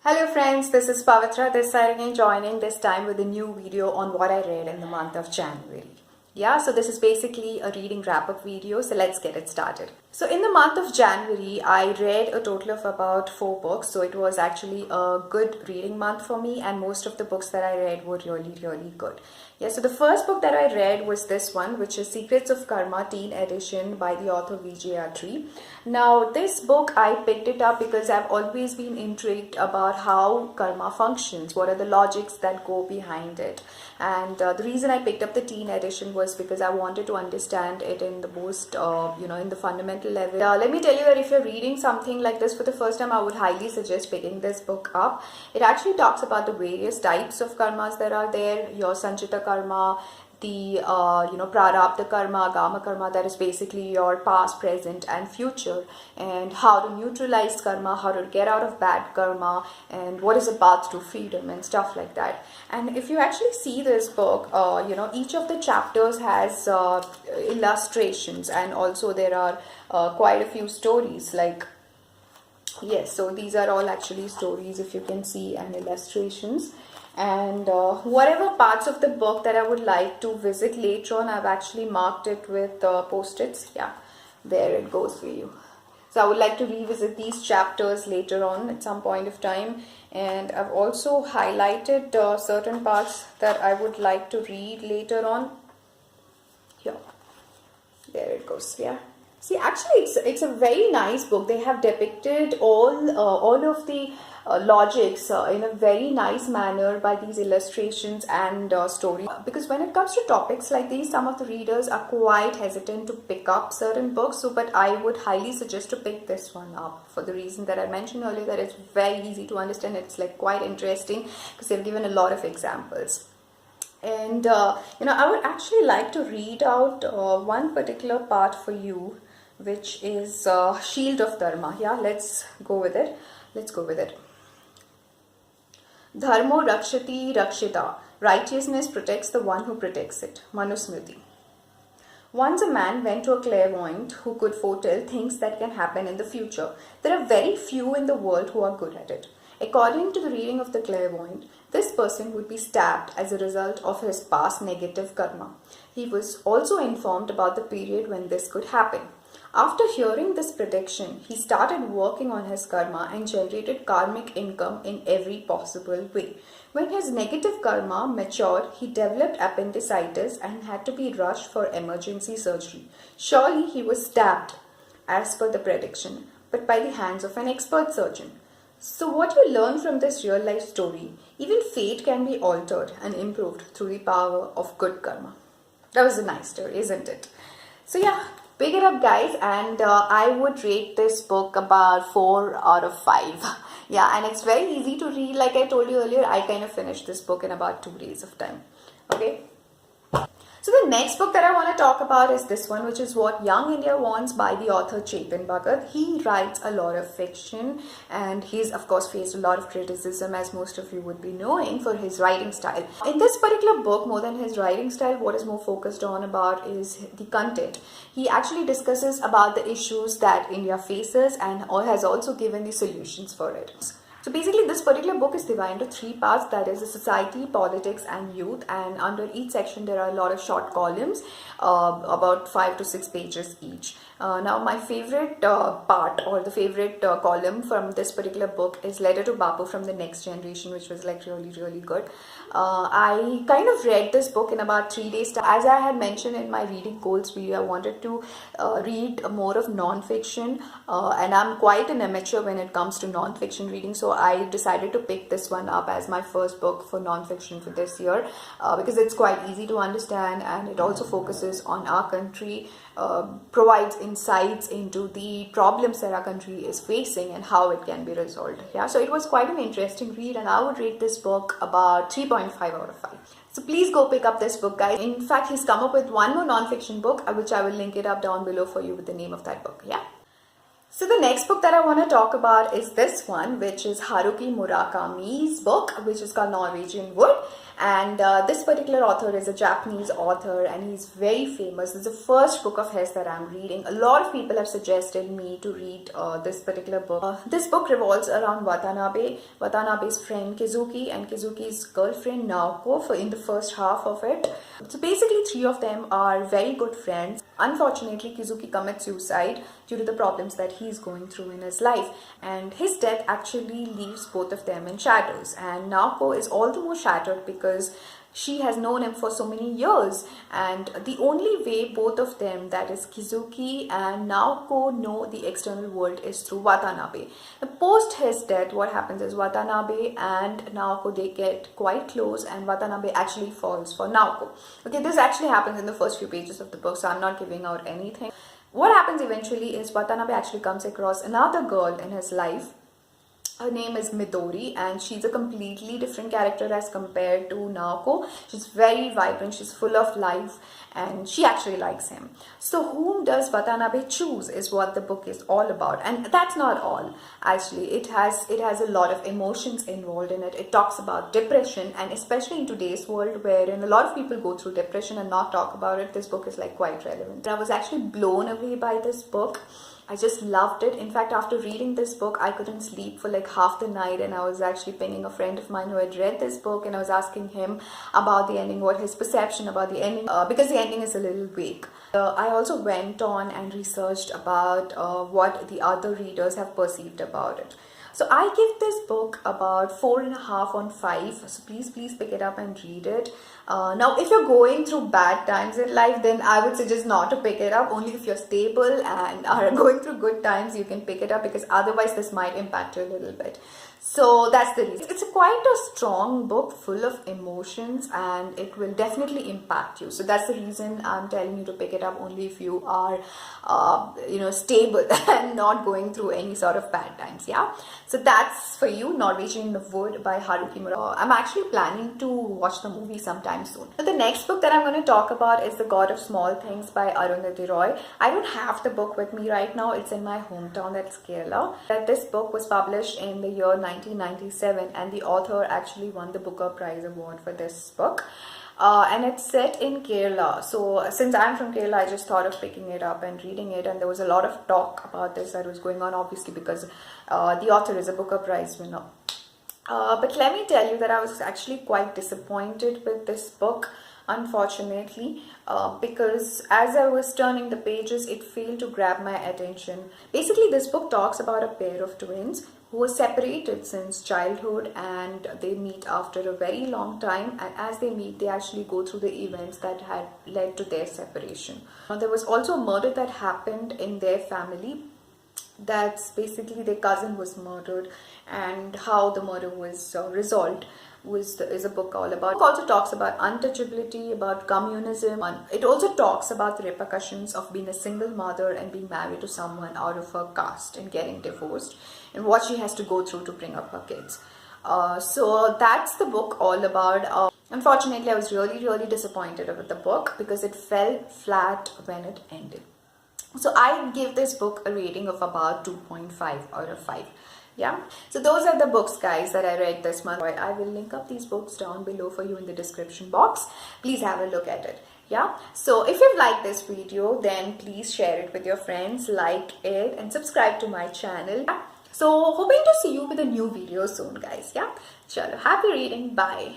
Hello friends, this is Pavitra this side again, joining this time with a new video on what I read in the month of January. Yeah, so this is basically a reading wrap-up video, so let's get it started. So in the month of January, I read a total of about 4 books. So it was actually a good reading month for me, and most of the books that I read were really good. Yeah, so the first book that I read was this one, which is Secrets of Karma Teen Edition by the author Attri. Now this book, I picked it up because I've always been intrigued about how karma functions, what are the logics that go behind it. And the reason I picked up the teen edition was because I wanted to understand it in the most, in the fundamental level. Let me tell you that if you're reading something like this for the first time, I would highly suggest picking this book up. It actually talks about the various types of karmas that are there, your Sanchita karma, the prarabdha karma, gama karma, that is basically your past, present and future, and how to neutralize karma, how to get out of bad karma, and what is the path to freedom and stuff like that. And if you actually see this book, each of the chapters has illustrations, and also there are quite a few stories, like yes, so these are all actually stories, if you can see, and illustrations. And whatever parts of the book that I would like to visit later on, I've actually marked it with post-its. Yeah, there it goes for you. So I would like to revisit these chapters later on at some point of time. And I've also highlighted certain parts that I would like to read later on. Here, there it goes. Yeah. See, actually, it's a very nice book. They have depicted all of the logics in a very nice manner by these illustrations and stories. Because when it comes to topics like these, some of the readers are quite hesitant to pick up certain books. But I would highly suggest to pick this one up for the reason that I mentioned earlier, that it's very easy to understand. It's like quite interesting because they've given a lot of examples. And I would actually like to read out one particular part for you, which is Shield of Dharma. Yeah, let's go with it. Dharmo rakshati rakshita. Righteousness protects the one who protects it. Manusmriti. Once a man went to a clairvoyant who could foretell things that can happen in the future. There are very few in the world who are good at it. According to the reading of the clairvoyant, this person would be stabbed as a result of his past negative karma. He was also informed about the period when this could happen. After hearing this prediction, he started working on his karma and generated karmic income in every possible way. When his negative karma matured, he developed appendicitis and had to be rushed for emergency surgery. Surely he was stabbed, as per the prediction, but by the hands of an expert surgeon. So what you learn from this real life story, even fate can be altered and improved through the power of good karma. That was a nice story, isn't it? So yeah, pick it up guys, and I would rate this book about 4 out of 5. Yeah, and it's very easy to read. Like I told you earlier, I kind of finished this book in about 2 days of time. Okay. So the next book that I want to talk about is this one, which is What Young India Wants by the author Chetan Bhagat. He writes a lot of fiction, and he's of course faced a lot of criticism, as most of you would be knowing, for his writing style. In this particular book, more than his writing style, what is more focused on about is the content. He actually discusses about the issues that India faces and has also given the solutions for it. So basically this particular book is divided into 3 parts, that is the society, politics and youth, and under each section there are a lot of short columns, about 5 to 6 pages each. Now my favorite part, or the favorite column from this particular book, is Letter to Bapu from the Next Generation, which was like really good. I kind of read this book in about 3 days. As I had mentioned in my reading goals video, I wanted to read more of non-fiction, and I'm quite an amateur when it comes to non-fiction reading, so I decided to pick this one up as my first book for non-fiction for this year, because it's quite easy to understand, and it also focuses on our country, provides insights into the problems that our country is facing and how it can be resolved. Yeah, so it was quite an interesting read, and I would rate this book about 3.5 out of 5. So please go pick up this book guys. In fact, he's come up with one more non-fiction book, which I will link it up down below for you with the name of that book. Yeah. So the next book that I want to talk about is this one, which is Haruki Murakami's book, which is called Norwegian Wood. And this particular author is a Japanese author, and he's very famous. This is the first book of his that I'm reading. A lot of people have suggested me to read this particular book. This book revolves around Watanabe's friend Kizuki, and Kizuki's girlfriend Naoko in the first half of it. So basically, three of them are very good friends. Unfortunately, Kizuki commits suicide due to the problems that he's going through in his life, and his death actually leaves both of them in shadows. And Naoko is all the more shattered because she has known him for so many years, and the only way both of them, that is Kizuki and Naoko, know the external world is through Watanabe. Post his death, what happens is Watanabe and Naoko, they get quite close, and Watanabe actually falls for Naoko. Okay, this actually happens in the first few pages of the book, so I'm not giving out anything. What happens eventually is Watanabe actually comes across another girl in his life. Her name is Midori, and she's a completely different character as compared to Naoko. She's very vibrant, she's full of life, and she actually likes him. So whom does Watanabe choose is what the book is all about. And that's not all. Actually, it has a lot of emotions involved in it. It talks about depression, and especially in today's world wherein a lot of people go through depression and not talk about it, this book is like quite relevant. I was actually blown away by this book. I just loved it. In fact, after reading this book, I couldn't sleep for like half the night, and I was actually pinging a friend of mine who had read this book, and I was asking him about the ending, what his perception about the ending, because the ending is a little vague. I also went on and researched about what the other readers have perceived about it. So I give this book about 4.5 on 5. So please pick it up and read it. Now, if you're going through bad times in life, then I would suggest not to pick it up. Only if you're stable and are going through good times, you can pick it up, because otherwise this might impact you a little bit. So that's the reason. It's quite a strong book full of emotions, and it will definitely impact you. So that's the reason I'm telling you to pick it up, only if you are stable and not going through any sort of bad times. Yeah, so that's for you, Norwegian in the Wood by Haruki Murakami. I'm actually planning to watch the movie sometime soon. So the next book that I'm going to talk about is The God of Small Things by Arundhati Roy. I don't have the book with me right now. It's in my hometown, that's Kerala. This book was published in the year 1997, and the author actually won the Booker Prize Award for this book. And it's set in Kerala. So since I'm from Kerala, I just thought of picking it up and reading it, and there was a lot of talk about this that was going on, obviously because the author is a Booker Prize winner. But let me tell you that I was actually quite disappointed with this book, unfortunately, because as I was turning the pages, it failed to grab my attention. Basically, this book talks about a pair of twins who were separated since childhood, and they meet after a very long time, and as they meet, they actually go through the events that had led to their separation. There was also a murder that happened in their family. That's basically their cousin was murdered, and how the murder was resolved is a book all about. The book also talks about untouchability, about communism. It also talks about the repercussions of being a single mother and being married to someone out of her caste and getting divorced, and what she has to go through to bring up her kids. So that's the book all about. Unfortunately, I was really disappointed with the book because it fell flat when it ended. So I give this book a rating of about 2.5 out of 5. Yeah, so those are the books, guys, that I read this month. I will link up these books down below for you in the description box. Please have a look at it. Yeah, so if you've liked this video, then please share it with your friends, like it, and subscribe to my channel. So hoping to see you with a new video soon, guys. Yeah, chalo, happy reading. Bye.